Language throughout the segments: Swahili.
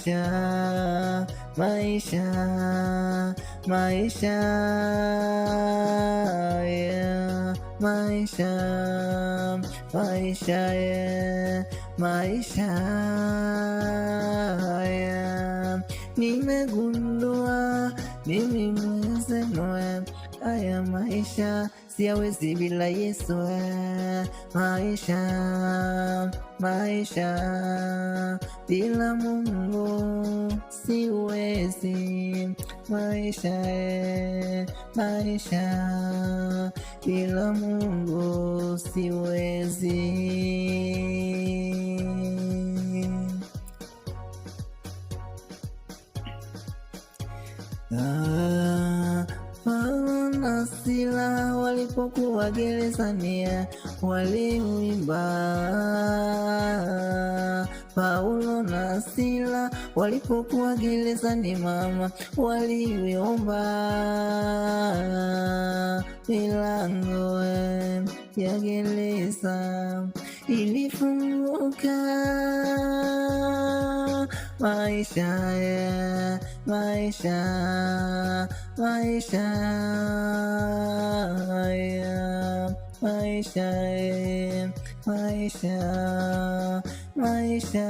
maisha, maisha, maisha, yeah. Maisha, maisha, yeah. Maisha, yeah. Nimegundua mimi mwenzenu, haya maisha siyawezi bila Yesu. Maisha, maisha bila Mungu siwezi. Maisha, maisha bila Mungu siwezi. Paulo na Sila walipokuwa gerezani waliimba. Paulo na Sila walipokuwa gerezani mama waliomba. Milango ya gereza ilifunguka. Maisha, maisha, maisha, maisha, maisha, maisha.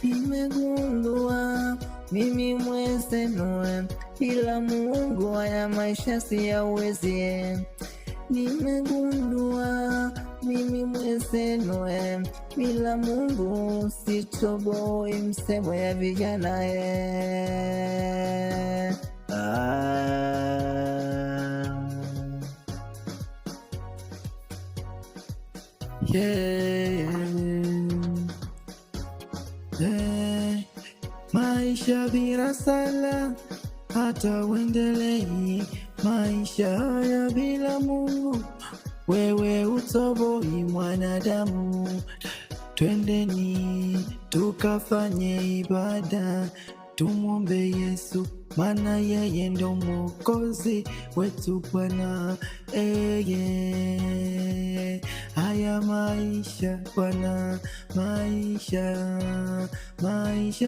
Nimegundua mimi mwenzenu, ila Mungu haya maisha siyawezi. Nimegundua mimi mwenzenu, bila Mungu sitoboi, msemo ya vijana Maisha bila sala hata uendelei. Maisha ya bila Mungu wewe utoboi mwanadamu. Twendeni tukafanye ibada, tumwombe Yesu, maana yeye ndo Mwokozi wetu Bwana. Haya maisha Bwana, maisha, maisha.